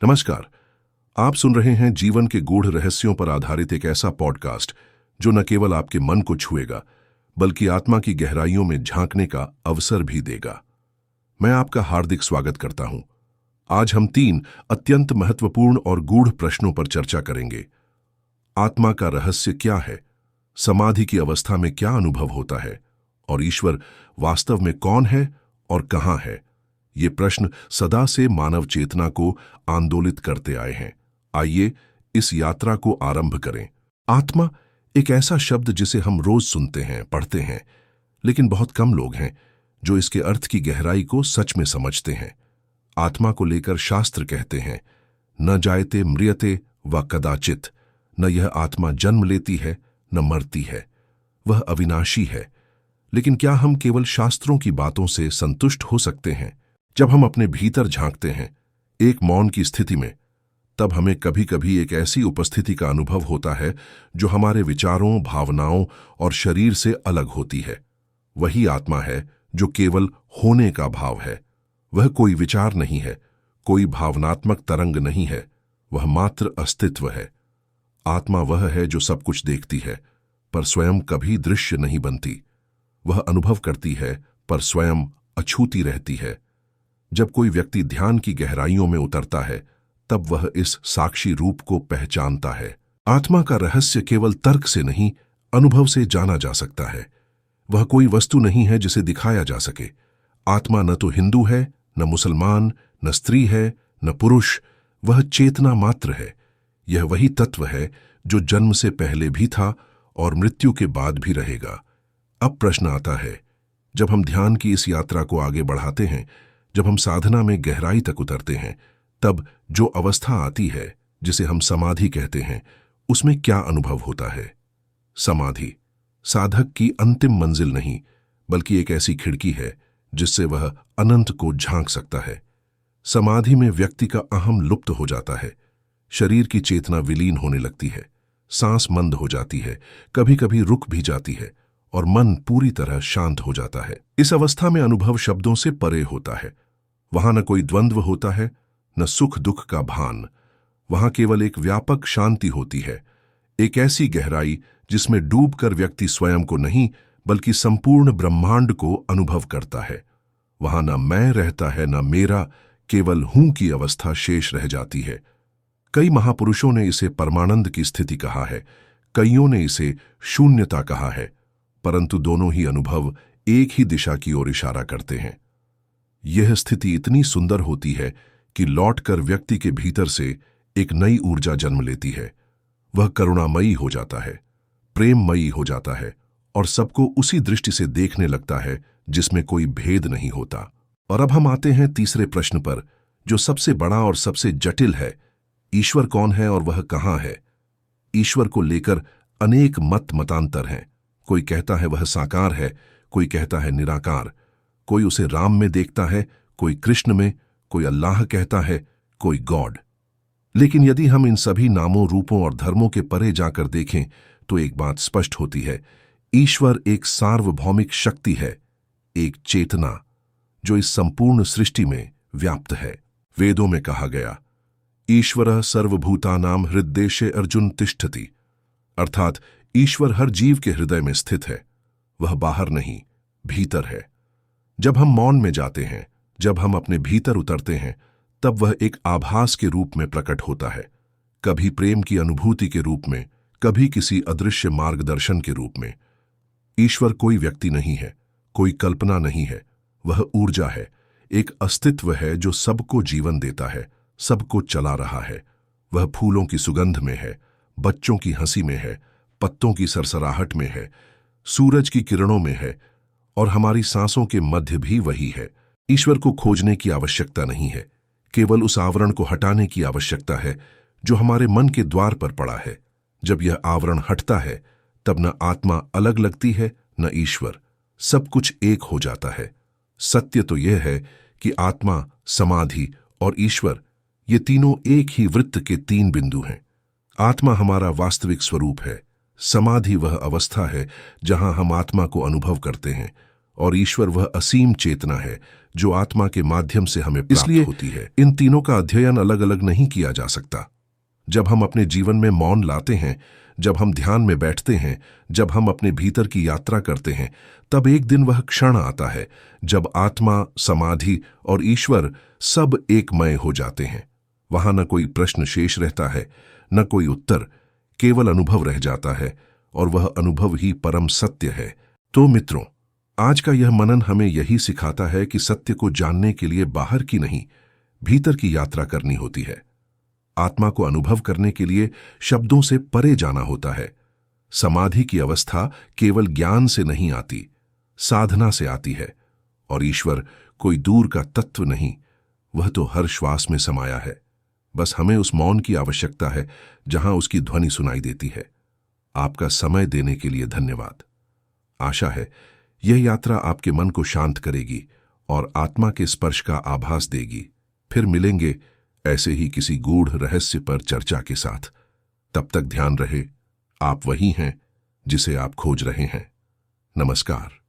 नमस्कार। आप सुन रहे हैं जीवन के गूढ़ रहस्यों पर आधारित एक ऐसा पॉडकास्ट जो न केवल आपके मन को छुएगा बल्कि आत्मा की गहराइयों में झांकने का अवसर भी देगा। मैं आपका हार्दिक स्वागत करता हूं। आज हम 3 अत्यंत महत्वपूर्ण और गूढ़ प्रश्नों पर चर्चा करेंगे। आत्मा का रहस्य क्या है, समाधि की अवस्था में क्या अनुभव होता है और ईश्वर वास्तव में कौन है और कहां है। ये प्रश्न सदा से मानव चेतना को आंदोलित करते आए हैं। आइए इस यात्रा को आरंभ करें। आत्मा एक ऐसा शब्द जिसे हम रोज सुनते हैं, पढ़ते हैं, लेकिन बहुत कम लोग हैं जो इसके अर्थ की गहराई को सच में समझते हैं। आत्मा को लेकर शास्त्र कहते हैं, न जायते म्रियते व कदाचित, न यह आत्मा जन्म लेती है न मरती है, वह अविनाशी है। लेकिन क्या हम केवल शास्त्रों की बातों से संतुष्ट हो सकते हैं? जब हम अपने भीतर झांकते हैं, एक मौन की स्थिति में, तब हमें कभी कभी एक ऐसी उपस्थिति का अनुभव होता है जो हमारे विचारों, भावनाओं और शरीर से अलग होती है। वही आत्मा है जो केवल होने का भाव है। वह कोई विचार नहीं है, कोई भावनात्मक तरंग नहीं है, वह मात्र अस्तित्व है। आत्मा वह है जो सब कुछ देखती है पर स्वयं कभी दृश्य नहीं बनती। वह अनुभव करती है पर स्वयं अछूती रहती है। जब कोई व्यक्ति ध्यान की गहराइयों में उतरता है तब वह इस साक्षी रूप को पहचानता है। आत्मा का रहस्य केवल तर्क से नहीं, अनुभव से जाना जा सकता है। वह कोई वस्तु नहीं है जिसे दिखाया जा सके। आत्मा न तो हिंदू है, न मुसलमान, न स्त्री है, न पुरुष। वह चेतना मात्र है। यह वही तत्व है जो जन्म से पहले भी था और मृत्यु के बाद भी रहेगा। अब प्रश्न आता है, जब हम ध्यान की इस यात्रा को आगे बढ़ाते हैं, जब हम साधना में गहराई तक उतरते हैं, तब जो अवस्था आती है जिसे हम समाधि कहते हैं, उसमें क्या अनुभव होता है? समाधि साधक की अंतिम मंजिल नहीं बल्कि एक ऐसी खिड़की है जिससे वह अनंत को झांक सकता है। समाधि में व्यक्ति का अहम लुप्त हो जाता है। शरीर की चेतना विलीन होने लगती है, सांस मंद हो जाती है, कभी कभी रुक भी जाती है और मन पूरी तरह शांत हो जाता है। इस अवस्था में अनुभव शब्दों से परे होता है। वहां न कोई द्वंद्व होता है, न सुख दुख का भान। वहां केवल एक व्यापक शांति होती है, एक ऐसी गहराई जिसमें डूबकर व्यक्ति स्वयं को नहीं बल्कि संपूर्ण ब्रह्मांड को अनुभव करता है। वहां न मैं रहता है न मेरा, केवल हूं की अवस्था शेष रह जाती है। कई महापुरुषों ने इसे परमानंद की स्थिति कहा है, कईयों ने इसे शून्यता कहा है, परंतु दोनों ही अनुभव एक ही दिशा की ओर इशारा करते हैं। यह स्थिति इतनी सुंदर होती है कि लौटकर व्यक्ति के भीतर से एक नई ऊर्जा जन्म लेती है। वह करुणामयी हो जाता है, प्रेममयी हो जाता है और सबको उसी दृष्टि से देखने लगता है जिसमें कोई भेद नहीं होता। और अब हम आते हैं तीसरे प्रश्न पर, जो सबसे बड़ा और सबसे जटिल है। ईश्वर कौन है और वह कहां है? ईश्वर को लेकर अनेक मतांतर हैं। कोई कहता है वह साकार है, कोई कहता है निराकार, कोई उसे राम में देखता है, कोई कृष्ण में, कोई अल्लाह कहता है, कोई गॉड। लेकिन यदि हम इन सभी नामों, रूपों और धर्मों के परे जाकर देखें तो एक बात स्पष्ट होती है, ईश्वर एक सार्वभौमिक शक्ति है, एक चेतना जो इस संपूर्ण सृष्टि में व्याप्त है। वेदों में कहा गया, ईश्वरः सर्वभूतानां हृद्देशे अर्जुन तिष्ठति, अर्थात ईश्वर हर जीव के हृदय में स्थित है। वह बाहर नहीं, भीतर है। जब हम मौन में जाते हैं, जब हम अपने भीतर उतरते हैं, तब वह एक आभास के रूप में प्रकट होता है, कभी प्रेम की अनुभूति के रूप में, कभी किसी अदृश्य मार्गदर्शन के रूप में। ईश्वर कोई व्यक्ति नहीं है, कोई कल्पना नहीं है, वह ऊर्जा है, एक अस्तित्व है जो सबको जीवन देता है, सबको चला रहा है। वह फूलों की सुगंध में है, बच्चों की हंसी में है, पत्तों की सरसराहट में है, सूरज की किरणों में है और हमारी सांसों के मध्य भी वही है। ईश्वर को खोजने की आवश्यकता नहीं है, केवल उस आवरण को हटाने की आवश्यकता है जो हमारे मन के द्वार पर पड़ा है। जब यह आवरण हटता है तब न आत्मा अलग लगती है न ईश्वर, सब कुछ एक हो जाता है। सत्य तो यह है कि आत्मा, समाधि और ईश्वर, ये तीनों एक ही वृत्त के 3 बिंदु हैं। आत्मा हमारा वास्तविक स्वरूप है, समाधि वह अवस्था है जहां हम आत्मा को अनुभव करते हैं, और ईश्वर वह असीम चेतना है जो आत्मा के माध्यम से हमें प्राप्त होती है। इन तीनों का अध्ययन अलग अलग नहीं किया जा सकता। जब हम अपने जीवन में मौन लाते हैं, जब हम ध्यान में बैठते हैं, जब हम अपने भीतर की यात्रा करते हैं, तब एक दिन वह क्षण आता है जब आत्मा, समाधि और ईश्वर सब एकमय हो जाते हैं। वहां न कोई प्रश्न शेष रहता है, न कोई उत्तर, केवल अनुभव रह जाता है, और वह अनुभव ही परम सत्य है। तो मित्रों, आज का यह मनन हमें यही सिखाता है कि सत्य को जानने के लिए बाहर की नहीं, भीतर की यात्रा करनी होती है। आत्मा को अनुभव करने के लिए शब्दों से परे जाना होता है। समाधि की अवस्था केवल ज्ञान से नहीं आती, साधना से आती है। और ईश्वर कोई दूर का तत्व नहीं, वह तो हर श्वास में समाया है। बस हमें उस मौन की आवश्यकता है जहां उसकी ध्वनि सुनाई देती है। आपका समय देने के लिए धन्यवाद। आशा है यह यात्रा आपके मन को शांत करेगी और आत्मा के स्पर्श का आभास देगी। फिर मिलेंगे ऐसे ही किसी गूढ़ रहस्य पर चर्चा के साथ। तब तक ध्यान रहे, आप वही हैं जिसे आप खोज रहे हैं। नमस्कार।